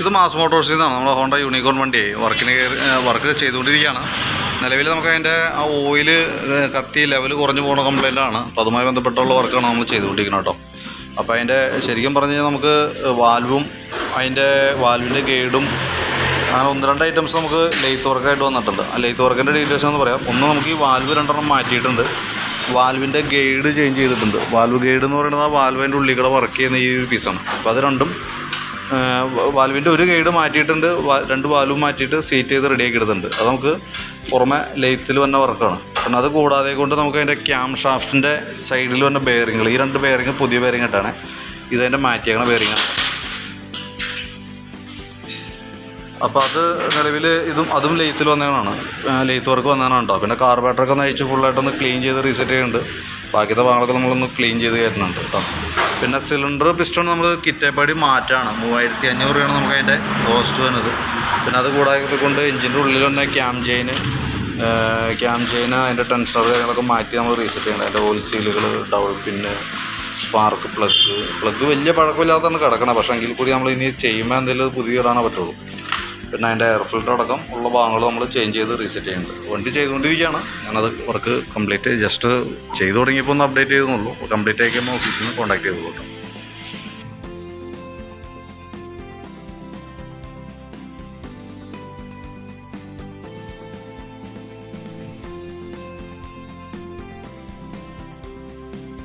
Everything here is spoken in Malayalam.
ഇത് മാസ് മോട്ടോഴ്സിൽ നിന്നാണ്. നമ്മുടെ ഹോണ്ട യൂണിക്കോൺ വണ്ടി വർക്ക് ചെയ്തുകൊണ്ടിരിക്കുകയാണ്. നിലവിൽ നമുക്ക് അതിൻ്റെ ആ ഓയിൽ കത്തി ലെവൽ കുറഞ്ഞു പോകുന്ന കംപ്ലൈൻറ്റാണ്. അപ്പോൾ അതുമായി ബന്ധപ്പെട്ടുള്ള വർക്കാണ് നമ്മൾ ചെയ്തുകൊണ്ടിരിക്കുന്നത് കേട്ടോ. അപ്പോൾ അതിൻ്റെ ശരിക്കും പറഞ്ഞു കഴിഞ്ഞാൽ നമുക്ക് വാൽവും അതിൻ്റെ വാൽവിൻ്റെ ഗൈഡും അങ്ങനെ 1-2 ഐറ്റംസ് നമുക്ക് ലെയ്ത്ത് വർക്കായിട്ട് വന്നിട്ടുണ്ട്. ആ ലെയ്ത്ത് വർക്കിൻ്റെ ഡീറ്റെയിൽസ് എന്ന് പറയാം. ഒന്ന് നമുക്ക് ഈ വാൽവ് 2 മാറ്റിയിട്ടുണ്ട്. വാൽവിൻ്റെ ഗൈഡ് ചേഞ്ച് ചെയ്തിട്ടുണ്ട്. വാൽവ് ഗൈഡ് എന്ന് പറയുന്നത് ആ വാൽവിൻ്റെ ഉള്ളിൽ കൂടെ വർക്ക് ചെയ്യുന്ന ഈ ഒരു പീസാണ്. അപ്പോൾ അത് രണ്ടും വാൽവിൻ്റെ ഒരു ഗൈഡ് മാറ്റിയിട്ടുണ്ട്. 2 വാൽവും മാറ്റിയിട്ട് സീറ്റ് ചെയ്ത് റെഡിയാക്കി എടുത്തിട്ടുണ്ട്. അത് നമുക്ക് പുറമെ ലെയ്ത്തിൽ വന്ന വർക്കാണ്. പിന്നെ അത് കൂടാതെ കൊണ്ട് നമുക്ക് അതിൻ്റെ ക്യാം ഷാഫ്റ്റിൻ്റെ സൈഡിൽ വന്ന ബെയറിങ്ങൾ, ഈ 2 ബെയറിങ് പുതിയ ബെയറിങ് ഇട്ടാണ്. ഇതതിൻ്റെ മാറ്റിയേക്കണ ബെയറിങ്ങാണ്. അപ്പോൾ അത് നിലവിൽ അതും ലെയ്ത്തിൽ വന്നതാണ്, ലെയ്ത്ത് വർക്ക് വന്നതാണ് കേട്ടോ. പിന്നെ കാർബറേറ്ററൊക്കെ ഒന്ന് അഴിച്ച് ഫുള്ളായിട്ടൊന്ന് ക്ലീൻ ചെയ്ത് റീസെറ്റ് ചെയ്യുന്നുണ്ട്. ബാക്കിയത്തെ ഭാഗങ്ങളൊക്കെ നമ്മളൊന്ന് ക്ലീൻ ചെയ്ത് കയറ്റുന്നുണ്ട് കേട്ടോ. പിന്നെ സിലിണ്ടർ പിസ്റ്റൺ നമ്മൾ കിറ്റേപ്പാടി മാറ്റാണ്. 3500 രൂപയാണ് നമുക്ക് അതിൻ്റെ കോസ്റ്റ് വരുന്നത്. പിന്നെ അത് കൂടാതെ കൊണ്ട് എഞ്ചിൻ്റെ ഉള്ളിൽ തന്നെ ക്യാം ചെയിൻ അതിൻ്റെ ടെൻഷർ കാര്യങ്ങളൊക്കെ മാറ്റി നമ്മൾ റീസെറ്റ് ചെയ്യണം. അതിൻ്റെ ഓയിൽ സീലുകൾ, ഡബിൾ പിന്ന്, സ്പാർക്ക് പ്ലഗ് വലിയ പഴക്കമില്ലാത്തതാണ് കിടക്കണം. പക്ഷേ എങ്കിൽ കൂടി നമ്മൾ ഇനി ചെയ്യുമ്പോൾ എന്തെങ്കിലും പുതിയ ഇടാനേ പറ്റുള്ളൂ. പിന്നെ അതിൻ്റെ എയർ ഫിൽറ്റർ അടക്കം ഉള്ള ഭാഗങ്ങൾ നമ്മൾ ചേഞ്ച് ചെയ്ത് റീസെറ്റ് ചെയ്യുന്നുണ്ട്. വണ്ടി ചെയ്തുകൊണ്ടിരിക്കുകയാണ്. ഞാനത് വർക്ക് കംപ്ലീറ്റ് ജസ്റ്റ് ചെയ്തു തുടങ്ങിയപ്പോൾ ഒന്ന് അപ്ഡേറ്റ് ചെയ്തെന്നുള്ളൂ. കംപ്ലീറ്റ് ആക്കിയപ്പോൾ ഓഫീസിൽ നിന്ന് കോൺടാക്ട് ചെയ്തു കേട്ടോ.